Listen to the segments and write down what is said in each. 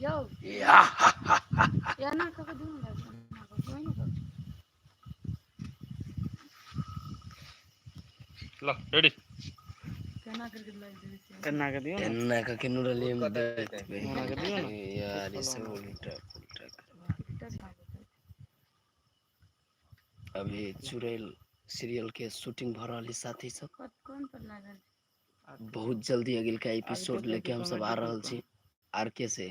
जाओ या या ना का दूं ना कोई ना लो रेडी करना करके लग दे करना कर दियो ना एन्ना का किनु रले में देख करना कर दियो ना यार ये सब उल्टा पुल्टा अभी चुड़ैल सीरियल के शूटिंग भ रहल है साथी सब कौन पर लागल बहुत जल्दी अगल का एपिसोड लेके हम सब आ रहल छी आरके से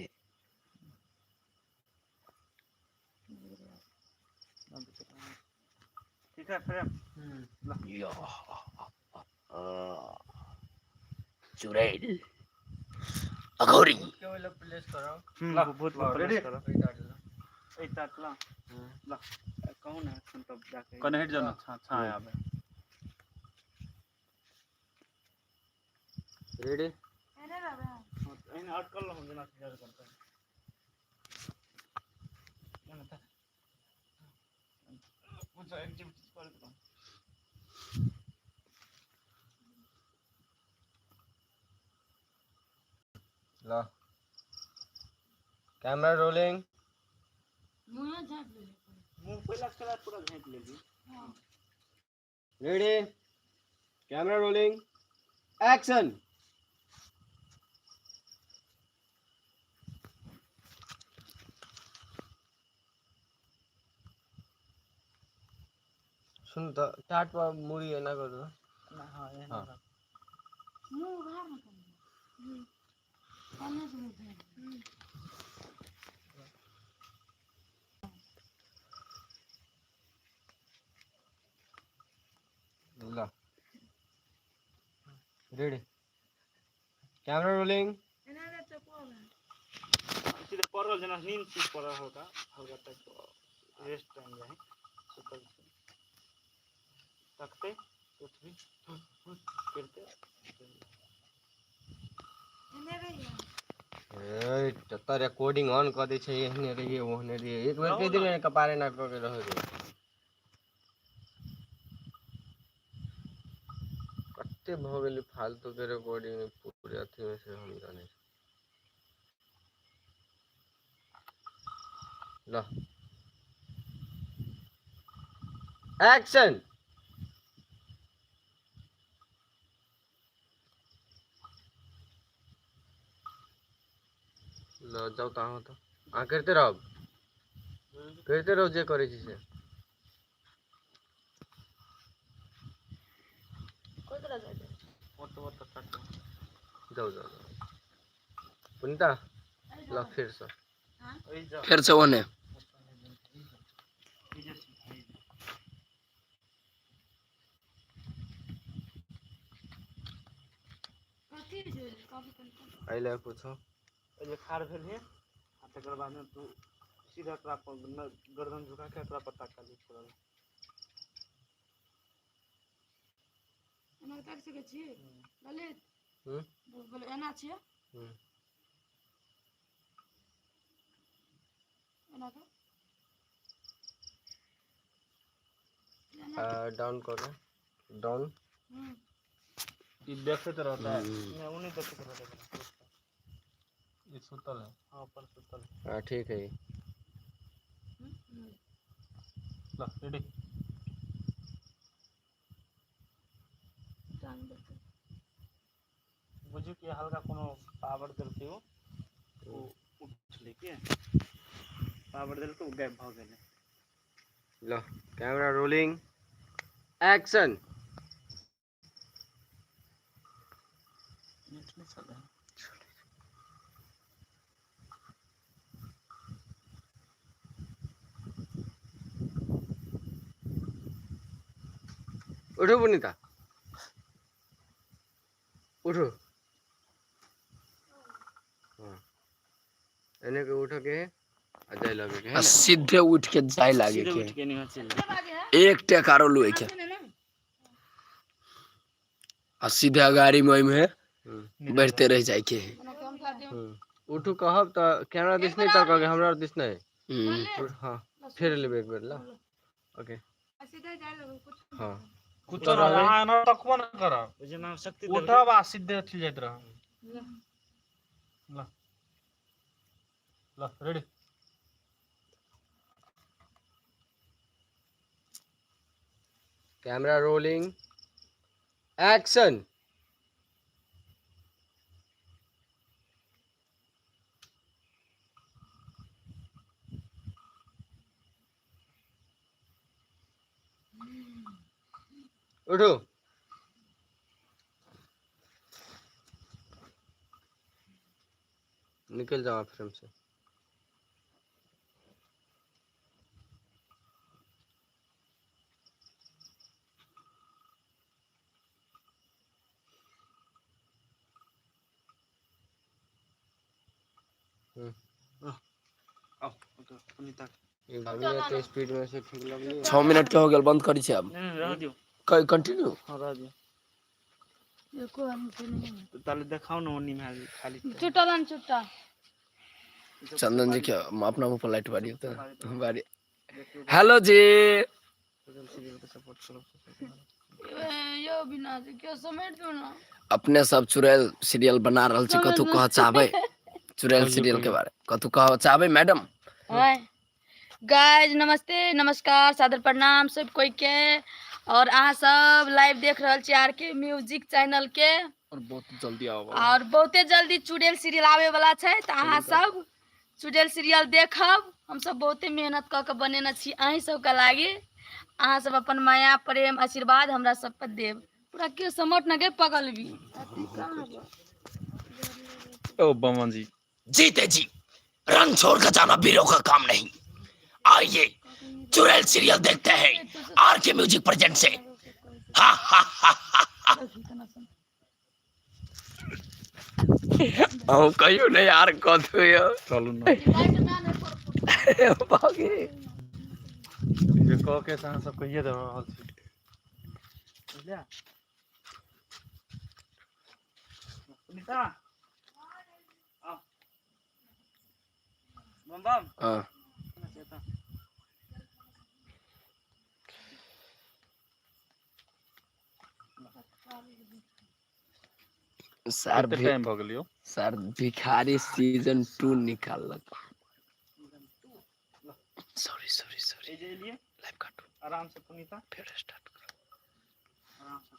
ठीक है फ्रेम या चुड़ैल अघोरी के वाला प्लेस करो ला बहुत रेडी करो ए तातला ला कहू ना एक्शन तब जाके कने हट जाना अच्छा आवे रेडी अरे बाबा इन अटकल हम जना तैयार करते हैं कुछ एक्टिविटीज कर दो ला कैमरा रोलिंग मुंह झाड़ ले मुंह पहला कलर पूरा झाँक लेगी हां रेडी कैमरा रोलिंग एक्शन सुन तो टाट पर मुड़ी है ना कर दो हां हाँ मुंह बाहर मत खाने से मुंह ला रेडी कैमरा रोलिंग इन्हें चपोला सीधे परल जना नींद चीज पड़ा होगा होगा तक रेस्ट टाइम जाए सुतल तकते उठबी करते इन्हें रहिए ए तो रिकॉर्डिंग ऑन कर दे छै एहने रहिए ओहने रहिए एक बार कह दिले कपारे ना कर के रह दे कत्ते भ गेली फालतू के रिकॉर्डिंग पूरे अथी में से हम जाने ला एक्शन ला जाओ ता हो तो आ करते रहो जे करे छी से कोई तरह जाए वो तो तक जाओ पुनीता ला फिर से ओई जा फिर से ओने कथी जे कॉफी आई ले पूछो ये खार भेल है आ तकर बाद में तू सीधा तोरा पर गर्दन झुका के तोरा पत्ता काली छोड़ल एना तक सके छी ललित बोले एना छी एना का डाउन करो डाउन ये देखते तो रहता है मैं उन्हीं देखते रहता है ये सुतल है हां ऊपर सुतल हां ठीक है ला रेडी बुझू कि हल्का कोनो पावर देलके हो वो उठले के पावर देलके वो गायब भ गेले लो कैमरा रोलिंग एक्शन नेट नहीं चल रहा उठो पुनीता उठो हां एने के उठो के आ जाय लगे के है सीधे उठ के जाए लागे सीधे के उठ के नहीं चल एक टेकारो लुए के आ सीधे गाड़ी में बैठते रह जाए के उठो कहब त कैमरा दिस नहीं त कहे हमरा दिस नहीं हां फिर लेबे एक बेर ला ओके सीधा जाए कुछ हां कुछ हां ना तकबो न कर जना शक्ति उठब आ सीधे उठ जाइत रह ला ला रेडी कैमरा रोलिंग एक्शन। उठो। निकल जाओ फ्रेम से। आओ पुनीता तो स्पीड में से ठीक लग 6 मिनट के हो गया, बंद करी छे अब। नहीं रह दियो कंटिन्यू। हां रह दियो एको हमसे नहीं तो ताले देखाओ ना ओनी में खाली चुट्टा लान चुट्टा चंदन जी क्या अपना मुंह पर लाइट बारी होता है बारी। हेलो जी। सीरियल को सपोर्ट करो यो बिना से क्यों समेट दो ना। अपने सब चुड़ैल सीरियल बना रहल छी, कथु कह चाहबे चुड़ैल सीरियल के बारे कथु कह चाहबे मैडम? हाय गाइस, नमस्ते नमस्कार सादर प्रणाम सब कोई के। और अहाँ सब लाइव देख रहल छी आर के म्यूजिक चैनल के। और बहुत जल्दी आओ और बहुते जल्दी चुड़ैल सीरियल आवे वाला छै, त अहाँ सब चुड़ैल सीरियल देखब। हम सब बहुते मेहनत क के बनेने छी अहीं सब के लागी। अहाँ सब अपन माया प्रेम आशीर्वाद हमरा सब पर देब। पूरा के समट न गे पगल भी ओ बमन जी जीते जी रंग छोड़ कर जाना वीरों का काम नहीं। आइए चुड़ैल सीरियल देखते हैं आर के म्यूजिक प्रेजेंट से। हा हा हा हा। हम कहियो नहीं यार कथु यो चलू ना भागे ये कह के अहाँ सब कहिए दे रहल छी बुझलिया पुनीता आ बम बम हां सर टाइम भ गेलियो सर भिखारी सीजन 2 निकाललक। सॉरी सॉरी सॉरी ए जे लिए लाइव काटू आराम से पुनीता फिर स्टार्ट करो। आराम से